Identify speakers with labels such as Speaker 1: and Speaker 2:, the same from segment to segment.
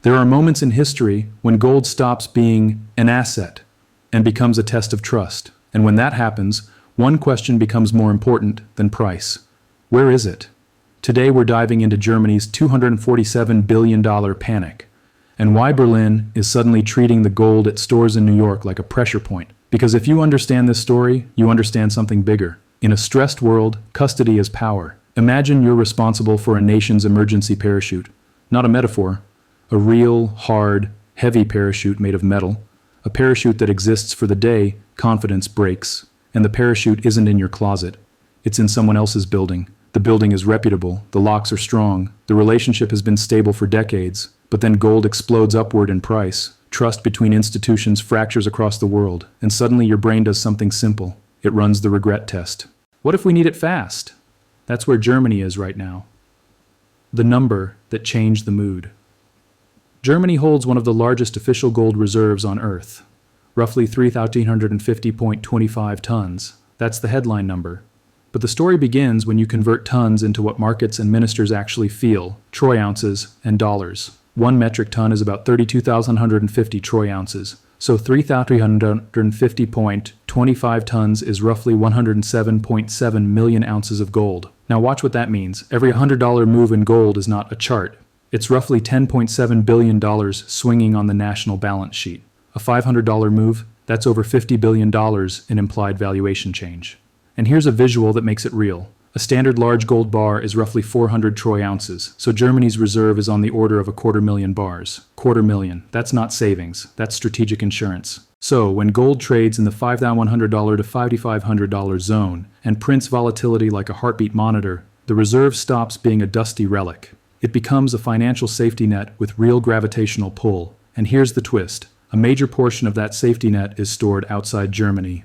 Speaker 1: There are moments in history when gold stops being an asset and becomes a test of trust. And when that happens, one question becomes more important than price. Where is it? Today we're diving into Germany's $247 billion panic, and why Berlin is suddenly treating the gold it stores in New York like a pressure point. Because if you understand this story, you understand something bigger. In a stressed world, custody is power. Imagine you're responsible for a nation's emergency parachute. Not a metaphor. A real, hard, heavy parachute made of metal. A parachute that exists for the day confidence breaks. And the parachute isn't in your closet. It's in someone else's building. The building is reputable. The locks are strong. The relationship has been stable for decades. But then gold explodes upward in price. Trust between institutions fractures across the world. And suddenly your brain does something simple. It runs the regret test. What if we need it fast? That's where Germany is right now. The number that changed the mood. Germany holds one of the largest official gold reserves on Earth. Roughly 3,850.25 tons. That's the headline number. But the story begins when you convert tons into what markets and ministers actually feel, troy ounces and dollars. 1 metric ton is about 32,150 troy ounces. So 3,350.25 tons is roughly 107.7 million ounces of gold. Now watch what that means. Every $100 move in gold is not a chart. It's roughly $10.7 billion swinging on the national balance sheet. A $500 move, that's over $50 billion in implied valuation change. And here's a visual that makes it real. A standard large gold bar is roughly 400 troy ounces, so Germany's reserve is on the order of 250,000 bars. 250,000, that's not savings, that's strategic insurance. So, when gold trades in the $5,100 to $5,500 zone and prints volatility like a heartbeat monitor, the reserve stops being a dusty relic. It becomes a financial safety net with real gravitational pull. And here's the twist. A major portion of that safety net is stored outside Germany.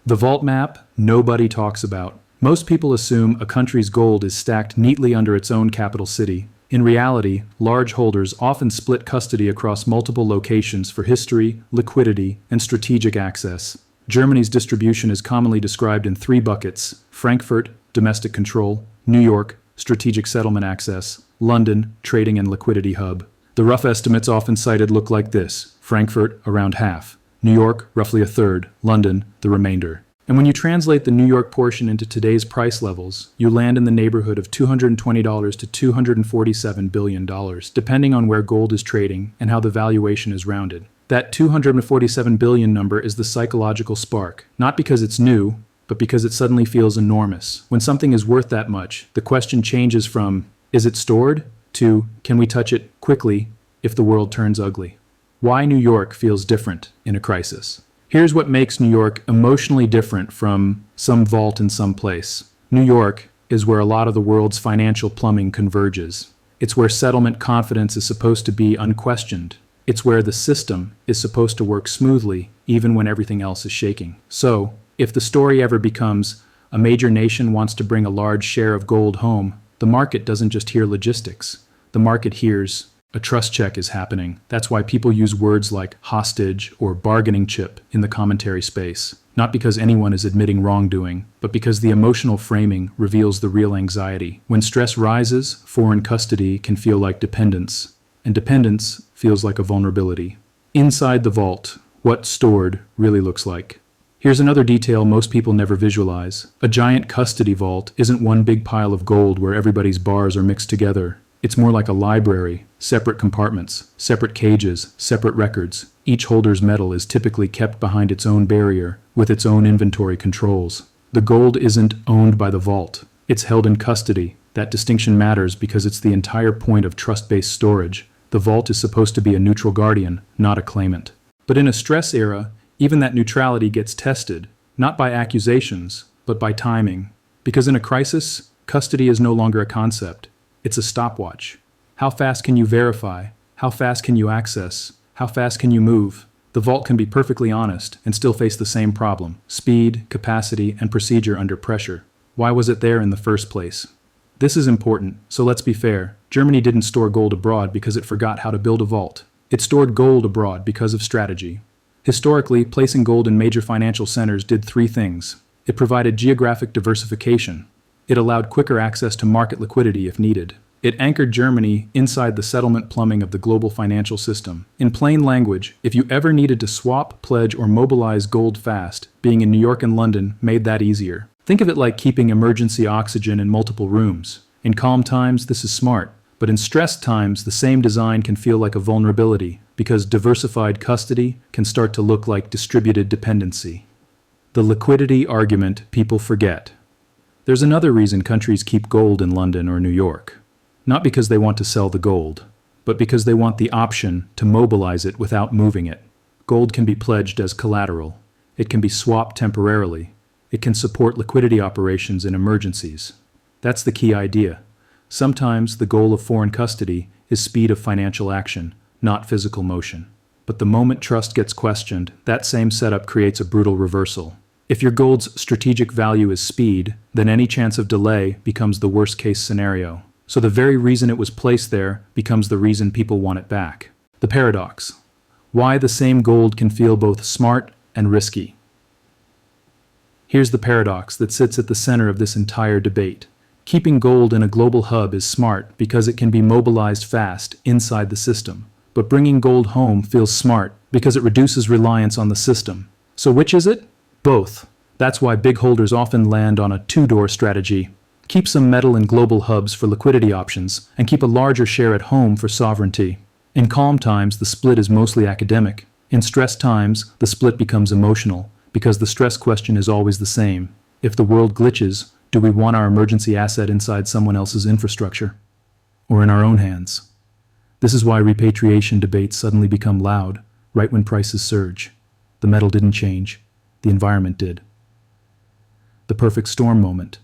Speaker 1: The vault map nobody talks about. Most people assume a country's gold is stacked neatly under its own capital city. In reality, large holders often split custody across multiple locations for history, liquidity, and strategic access. Germany's distribution is commonly described in 3 buckets: Frankfurt, domestic control; New York, strategic settlement access; London, trading and liquidity hub. The rough estimates often cited look like this: Frankfurt, around half; New York, roughly a third; London, the remainder. And when you translate the New York portion into today's price levels, you land in the neighborhood of $220 to $247 billion, depending on where gold is trading and how the valuation is rounded. That $247 billion number is the psychological spark, not because it's new, but because it suddenly feels enormous. When something is worth that much, the question changes from, is it stored, to, can we touch it quickly if the world turns ugly? Why New York feels different in a crisis. Here's what makes New York emotionally different from some vault in some place. New York is where a lot of the world's financial plumbing converges. It's where settlement confidence is supposed to be unquestioned. It's where the system is supposed to work smoothly, even when everything else is shaking. So, if the story ever becomes a major nation wants to bring a large share of gold home, the market doesn't just hear logistics. The market hears a trust check is happening. That's why people use words like hostage or bargaining chip in the commentary space. Not because anyone is admitting wrongdoing, but because the emotional framing reveals the real anxiety. When stress rises, foreign custody can feel like dependence, and dependence feels like a vulnerability. Inside the vault, what stored really looks like. Here's another detail most people never visualize. A giant custody vault isn't one big pile of gold where everybody's bars are mixed together. It's more like a library, separate compartments, separate cages, separate records. Each holder's metal is typically kept behind its own barrier, with its own inventory controls. The gold isn't owned by the vault. It's held in custody. That distinction matters because it's the entire point of trust-based storage. The vault is supposed to be a neutral guardian, not a claimant. But in a stress era, even that neutrality gets tested, not by accusations, but by timing. Because in a crisis, custody is no longer a concept. It's a stopwatch. How fast can you verify? How fast can you access? How fast can you move? The vault can be perfectly honest and still face the same problem: speed, capacity, and procedure under pressure. Why was it there in the first place? This is important, so let's be fair. Germany didn't store gold abroad because it forgot how to build a vault. It stored gold abroad because of strategy. Historically, placing gold in major financial centers did 3 things. It provided geographic diversification. It allowed quicker access to market liquidity if needed. It anchored Germany inside the settlement plumbing of the global financial system. In plain language, if you ever needed to swap, pledge, or mobilize gold fast, being in New York and London made that easier. Think of it like keeping emergency oxygen in multiple rooms. In calm times, this is smart, but in stressed times, the same design can feel like a vulnerability because diversified custody can start to look like distributed dependency. The liquidity argument people forget. There's another reason countries keep gold in London or New York. Not because they want to sell the gold, but because they want the option to mobilize it without moving it. Gold can be pledged as collateral. It can be swapped temporarily. It can support liquidity operations in emergencies. That's the key idea. Sometimes the goal of foreign custody is speed of financial action, not physical motion. But the moment trust gets questioned, that same setup creates a brutal reversal. If your gold's strategic value is speed, then any chance of delay becomes the worst-case scenario. So the very reason it was placed there becomes the reason people want it back. The paradox. Why the same gold can feel both smart and risky. Here's the paradox that sits at the center of this entire debate. Keeping gold in a global hub is smart because it can be mobilized fast inside the system. But bringing gold home feels smart because it reduces reliance on the system. So which is it? Both. That's why big holders often land on a two-door strategy. Keep some metal in global hubs for liquidity options, and keep a larger share at home for sovereignty. In calm times, the split is mostly academic. In stress times, the split becomes emotional, because the stress question is always the same. If the world glitches, do we want our emergency asset inside someone else's infrastructure? Or in our own hands? This is why repatriation debates suddenly become loud, right when prices surge. The metal didn't change. The environment did. The perfect storm moment.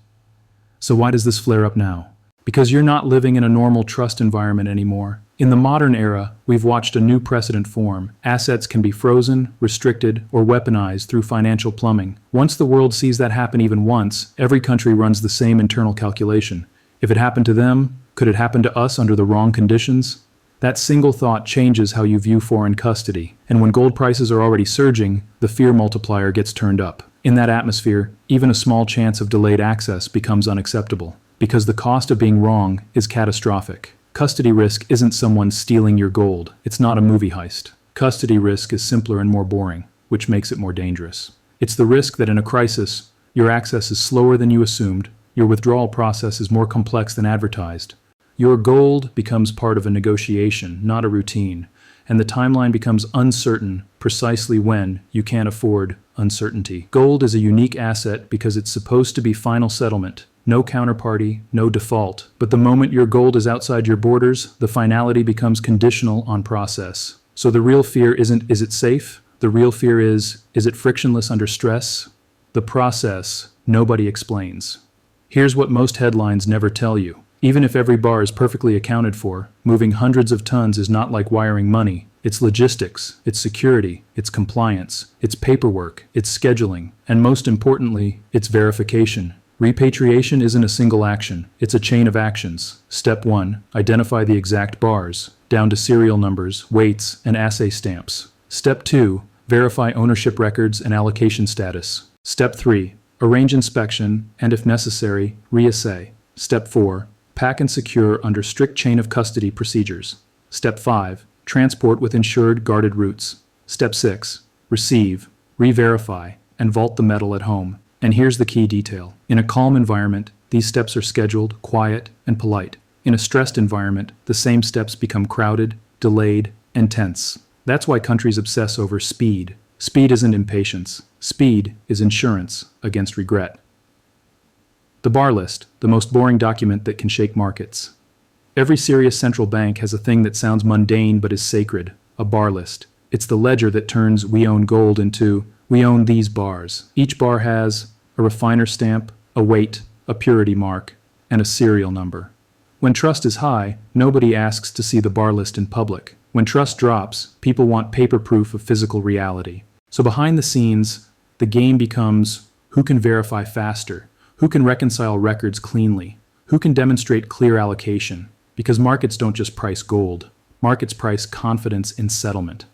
Speaker 1: So why does this flare up now? Because you're not living in a normal trust environment anymore. In the modern era, we've watched a new precedent form. Assets can be frozen, restricted, or weaponized through financial plumbing. Once the world sees that happen even once, every country runs the same internal calculation. If it happened to them, could it happen to us under the wrong conditions? That single thought changes how you view foreign custody. And when gold prices are already surging, the fear multiplier gets turned up. In that atmosphere, even a small chance of delayed access becomes unacceptable, because the cost of being wrong is catastrophic. Custody risk isn't someone stealing your gold. It's not a movie heist. Custody risk is simpler and more boring, which makes it more dangerous. It's the risk that in a crisis, your access is slower than you assumed, your withdrawal process is more complex than advertised. Your gold becomes part of a negotiation, not a routine, and the timeline becomes uncertain precisely when you can't afford uncertainty. Gold is a unique asset because it's supposed to be final settlement, no counterparty, no default. But the moment your gold is outside your borders, the finality becomes conditional on process. So the real fear isn't, is it safe? The real fear is it frictionless under stress? The process, nobody explains. Here's what most headlines never tell you. Even if every bar is perfectly accounted for, moving hundreds of tons is not like wiring money. It's logistics, it's security, it's compliance, it's paperwork, it's scheduling, and most importantly, it's verification. Repatriation isn't a single action, it's a chain of actions. Step 1, identify the exact bars, down to serial numbers, weights, and assay stamps. Step 2, verify ownership records and allocation status. Step 3, arrange inspection, and if necessary, reassay. Step 4, pack and secure under strict chain of custody procedures. Step 5, transport with insured guarded routes. Step 6, receive, re-verify, and vault the metal at home. And here's the key detail. In a calm environment, these steps are scheduled, quiet, and polite. In a stressed environment, the same steps become crowded, delayed, and tense. That's why countries obsess over speed. Speed isn't impatience. Speed is insurance against regret. The bar list, the most boring document that can shake markets. Every serious central bank has a thing that sounds mundane but is sacred, a bar list. It's the ledger that turns "we own gold" into "we own these bars." Each bar has a refiner stamp, a weight, a purity mark, and a serial number. When trust is high, nobody asks to see the bar list in public. When trust drops, people want paper proof of physical reality. So behind the scenes, the game becomes who can verify faster, who can reconcile records cleanly, who can demonstrate clear allocation. Because markets don't just price gold. Markets price confidence in settlement.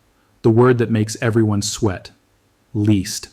Speaker 1: The word that makes everyone sweat. Leased.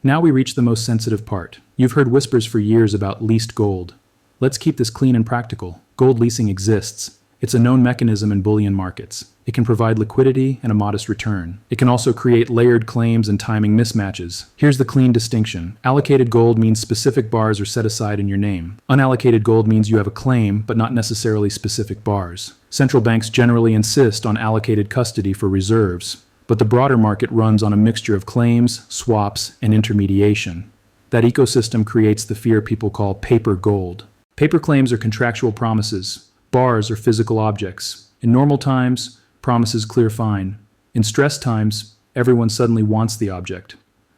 Speaker 1: Now we reach the most sensitive part. You've heard whispers for years about leased gold. Let's keep this clean and practical. Gold leasing exists. It's a known mechanism in bullion markets. It can provide liquidity and a modest return. It can also create layered claims and timing mismatches. Here's the clean distinction. Allocated gold means specific bars are set aside in your name. Unallocated gold means you have a claim, but not necessarily specific bars. Central banks generally insist on allocated custody for reserves, but the broader market runs on a mixture of claims, swaps, and intermediation. That ecosystem creates the fear people call paper gold. Paper claims are contractual promises. Bars are physical objects. In normal times, promises clear fine. In stress times, everyone suddenly wants the object.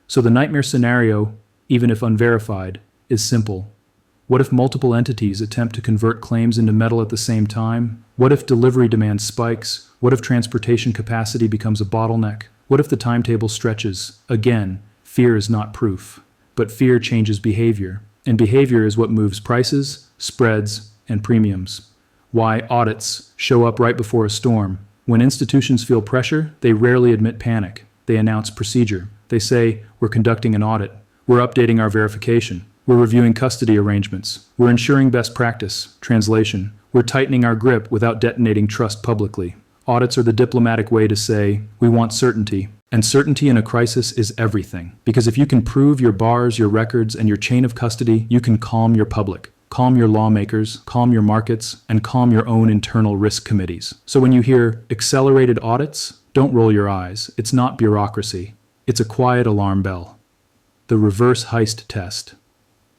Speaker 1: So the nightmare scenario, even if unverified, is simple. What if multiple entities attempt to convert claims into metal at the same time? What if delivery demand spikes? What if transportation capacity becomes a bottleneck? What if the timetable stretches? Again, fear is not proof. But fear changes behavior. And behavior is what moves prices, spreads, and premiums. Why audits show up right before a storm. When institutions feel pressure, they rarely admit panic. They announce procedure. They say, we're conducting an audit. We're updating our verification. We're reviewing custody arrangements. We're ensuring best practice. Translation. We're tightening our grip without detonating trust publicly. Audits are the diplomatic way to say, we want certainty. And certainty in a crisis is everything. Because if you can prove your bars, your records, and your chain of custody, you can calm your public. Calm your lawmakers, calm your markets, and calm your own internal risk committees. So when you hear accelerated audits, don't roll your eyes. It's not bureaucracy. It's a quiet alarm bell. The reverse heist test.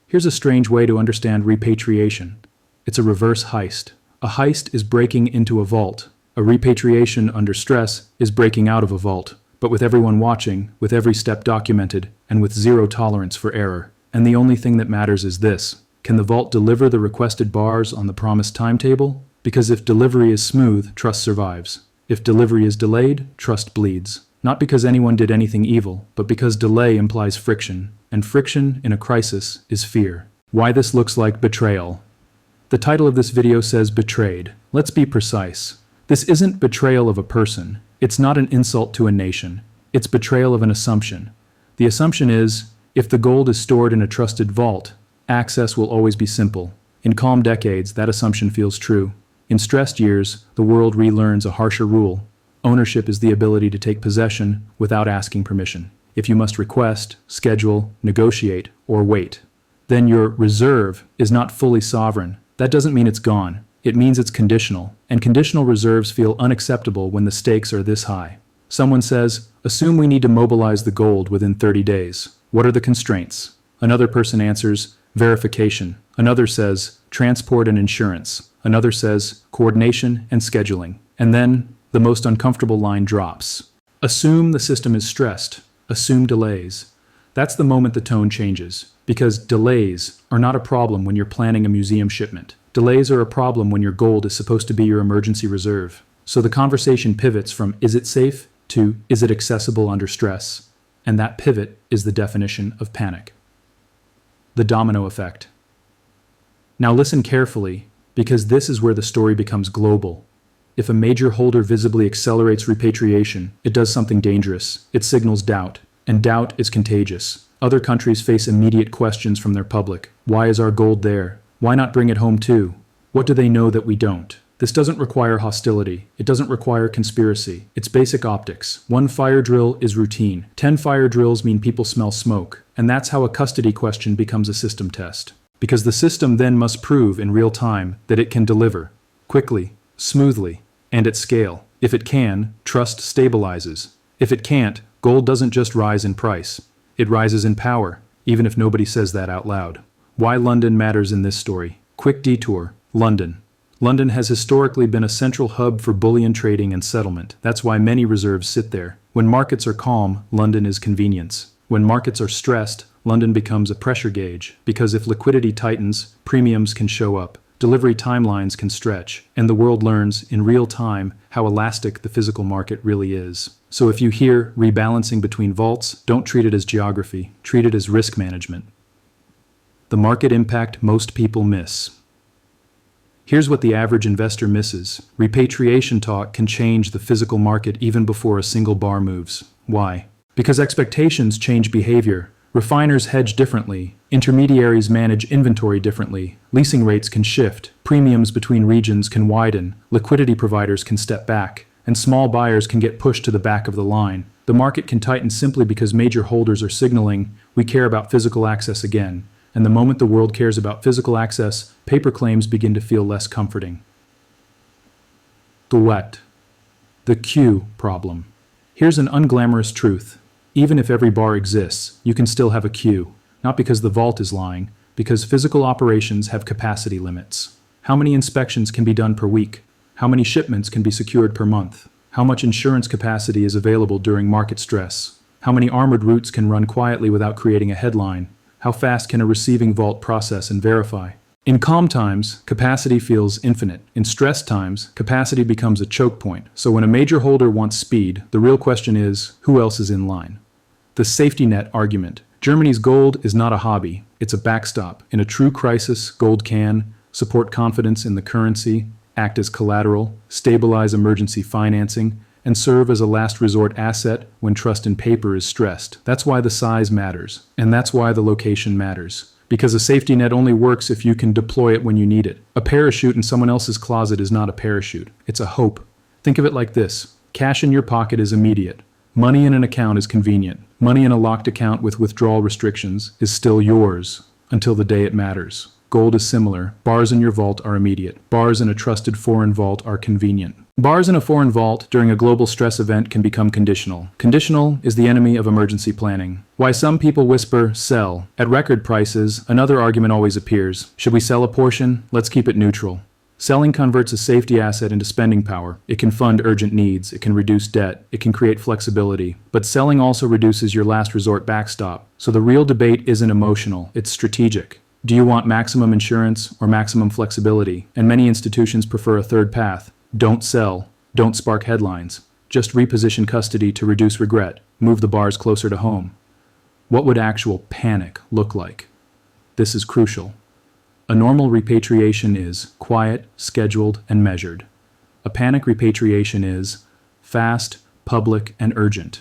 Speaker 1: Here's a strange way to understand repatriation. It's a reverse heist. A heist is breaking into a vault. A repatriation under stress is breaking out of a vault, but with everyone watching, with every step documented, and with zero tolerance for error. And the only thing that matters is this. Can the vault deliver the requested bars on the promised timetable? Because if delivery is smooth, trust survives. If delivery is delayed, trust bleeds. Not because anyone did anything evil, but because delay implies friction, and friction in a crisis is fear. Why this looks like betrayal. The title of this video says betrayed. Let's be precise. This isn't betrayal of a person. It's not an insult to a nation. It's betrayal of an assumption. The assumption is, if the gold is stored in a trusted vault, access will always be simple. In calm decades, that assumption feels true. In stressed years, the world relearns a harsher rule. Ownership is the ability to take possession without asking permission. If you must request, schedule, negotiate, or wait, then your reserve is not fully sovereign. That doesn't mean it's gone. It means it's conditional. And conditional reserves feel unacceptable when the stakes are this high. Someone says, assume we need to mobilize the gold within 30 days. What are the constraints? Another person answers, verification. Another says, transport and insurance. Another says, coordination and scheduling. And then, the most uncomfortable line drops. Assume the system is stressed. Assume delays. That's the moment the tone changes. Because delays are not a problem when you're planning a museum shipment. Delays are a problem when your gold is supposed to be your emergency reserve. So the conversation pivots from is it safe to is it accessible under stress? And that pivot is the definition of panic. The domino effect. Now listen carefully, because this is where the story becomes global. If a major holder visibly accelerates repatriation, it does something dangerous. It signals doubt, and doubt is contagious. Other countries face immediate questions from their public. Why is our gold there? Why not bring it home too? What do they know that we don't? This doesn't require hostility. It doesn't require conspiracy. It's basic optics. 1 fire drill is routine. 10 fire drills mean people smell smoke. And that's how a custody question becomes a system test. Because the system then must prove in real time that it can deliver. Quickly, smoothly, and at scale. If it can, trust stabilizes. If it can't, gold doesn't just rise in price. It rises in power, even if nobody says that out loud. Why London matters in this story. Quick detour. London. London has historically been a central hub for bullion trading and settlement. That's why many reserves sit there. When markets are calm, London is convenience. When markets are stressed, London becomes a pressure gauge, because if liquidity tightens, premiums can show up, delivery timelines can stretch, and the world learns in real time how elastic the physical market really is. So if you hear rebalancing between vaults, don't treat it as geography, treat it as risk management. The market impact most people miss. Here's what the average investor misses. Repatriation talk can change the physical market even before a single bar moves. Why? Because expectations change behavior. Refiners hedge differently, intermediaries manage inventory differently, leasing rates can shift, premiums between regions can widen, liquidity providers can step back, and small buyers can get pushed to the back of the line. The market can tighten simply because major holders are signaling, we care about physical access again. And the moment the world cares about physical access, paper claims begin to feel less comforting. The what? The Q problem. Here's an unglamorous truth. Even if every bar exists, you can still have a queue. Not because the vault is lying, because physical operations have capacity limits. How many inspections can be done per week? How many shipments can be secured per month? How much insurance capacity is available during market stress? How many armored routes can run quietly without creating a headline? How fast can a receiving vault process and verify? In calm times, capacity feels infinite. In stress times, capacity becomes a choke point. So when a major holder wants speed, the real question is, who else is in line? The safety net argument. Germany's gold is not a hobby, it's a backstop. In a true crisis, gold can support confidence in the currency, act as collateral, stabilize emergency financing, and serve as a last resort asset when trust in paper is stressed. That's why the size matters, and that's why the location matters. Because a safety net only works if you can deploy it when you need it. A parachute in someone else's closet is not a parachute, it's a hope. Think of it like this. Cash in your pocket is immediate. Money in an account is convenient. Money in a locked account with withdrawal restrictions is still yours until the day it matters. Gold is similar. Bars in your vault are immediate. Bars in a trusted foreign vault are convenient. Bars in a foreign vault during a global stress event can become conditional. Conditional is the enemy of emergency planning. Why some people whisper, sell. At record prices, another argument always appears. Should we sell a portion? Let's keep it neutral. Selling converts a safety asset into spending power. It can fund urgent needs, it can reduce debt, it can create flexibility. But selling also reduces your last resort backstop. So the real debate isn't emotional, it's strategic. Do you want maximum insurance or maximum flexibility? And many institutions prefer a third path. Don't sell, don't spark headlines. Just reposition custody to reduce regret, move the bars closer to home. What would actual panic look like? This is crucial. A normal repatriation is quiet, scheduled, and measured. A panic repatriation is fast, public, and urgent.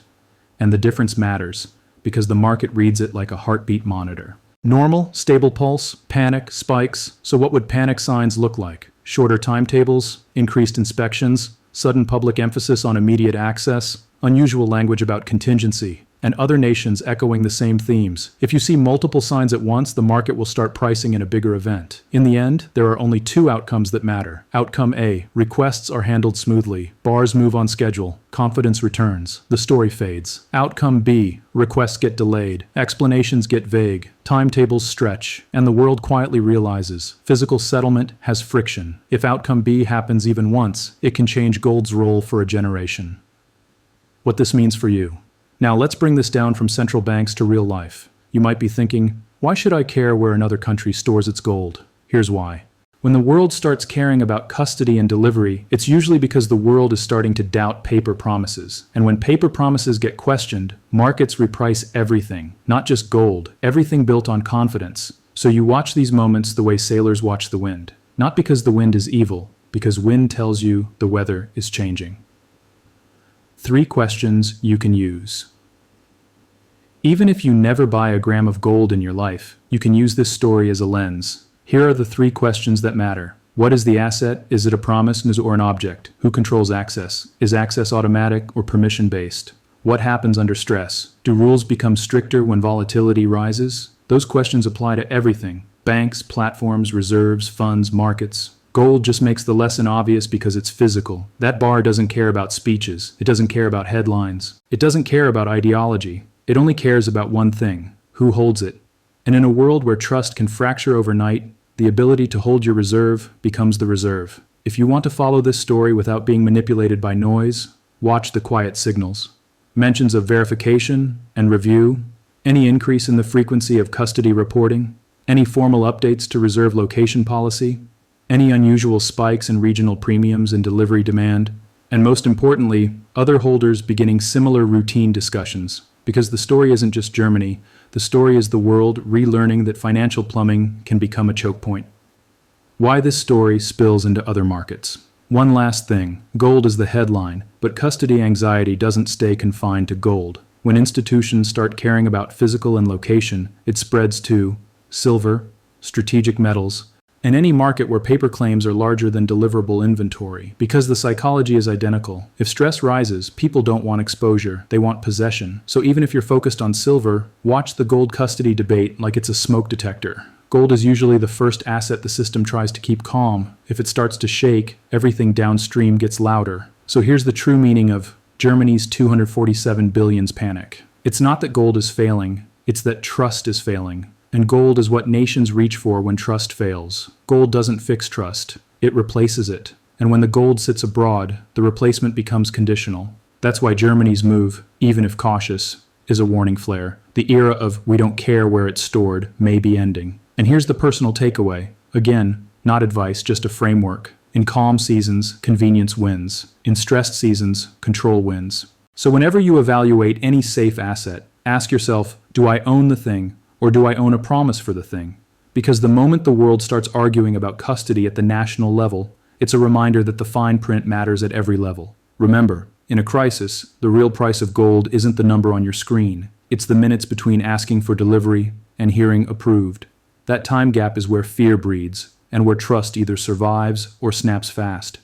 Speaker 1: And the difference matters, because the market reads it like a heartbeat monitor. Normal, stable pulse, panic, spikes. So what would panic signs look like? Shorter timetables, increased inspections, sudden public emphasis on immediate access, unusual language about contingency, and other nations echoing the same themes. If you see multiple signs at once, the market will start pricing in a bigger event. In the end, there are only two outcomes that matter. Outcome A, requests are handled smoothly, bars move on schedule, confidence returns, the story fades. Outcome B, requests get delayed, explanations get vague, timetables stretch, and the world quietly realizes physical settlement has friction. If outcome B happens even once, it can change gold's role for a generation. What this means for you. Now let's bring this down from central banks to real life. You might be thinking, why should I care where another country stores its gold? Here's why. When the world starts caring about custody and delivery, it's usually because the world is starting to doubt paper promises. And when paper promises get questioned, markets reprice everything, not just gold, everything built on confidence. So you watch these moments the way sailors watch the wind. Not because the wind is evil, because wind tells you the weather is changing. 3 questions you can use. Even if you never buy a gram of gold in your life, you can use this story as a lens. Here are the 3 questions that matter. What is the asset? Is it a promise or an object? Who controls access? Is access automatic or permission-based? What happens under stress? Do rules become stricter when volatility rises? Those questions apply to everything. Banks, platforms, reserves, funds, markets. Gold just makes the lesson obvious because it's physical. That bar doesn't care about speeches. It doesn't care about headlines. It doesn't care about ideology. It only cares about one thing: who holds it. And in a world where trust can fracture overnight, the ability to hold your reserve becomes the reserve. If you want to follow this story without being manipulated by noise, watch the quiet signals. Mentions of verification and review, any increase in the frequency of custody reporting, any formal updates to reserve location policy, any unusual spikes in regional premiums and delivery demand, and most importantly, other holders beginning similar routine discussions. Because the story isn't just Germany, the story is the world relearning that financial plumbing can become a choke point. Why this story spills into other markets. One last thing, gold is the headline, but custody anxiety doesn't stay confined to gold. When institutions start caring about physical and location, it spreads to silver, strategic metals, and any market where paper claims are larger than deliverable inventory. Because the psychology is identical. If stress rises, people don't want exposure, they want possession. So even if you're focused on silver, watch the gold custody debate like it's a smoke detector. Gold is usually the first asset the system tries to keep calm. If it starts to shake, everything downstream gets louder. So here's the true meaning of Germany's 247 billions panic. It's not that gold is failing, it's that trust is failing. And gold is what nations reach for when trust fails. Gold doesn't fix trust, it replaces it. And when the gold sits abroad, the replacement becomes conditional. That's why Germany's move, even if cautious, is a warning flare. The era of "we don't care where it's stored" may be ending. And here's the personal takeaway. Again, not advice, just a framework. In calm seasons, convenience wins. In stressed seasons, control wins. So whenever you evaluate any safe asset, ask yourself, do I own the thing? Or do I own a promise for the thing? Because the moment the world starts arguing about custody at the national level, it's a reminder that the fine print matters at every level. Remember, in a crisis, the real price of gold isn't the number on your screen. It's the minutes between asking for delivery and hearing approved. That time gap is where fear breeds, and where trust either survives or snaps fast.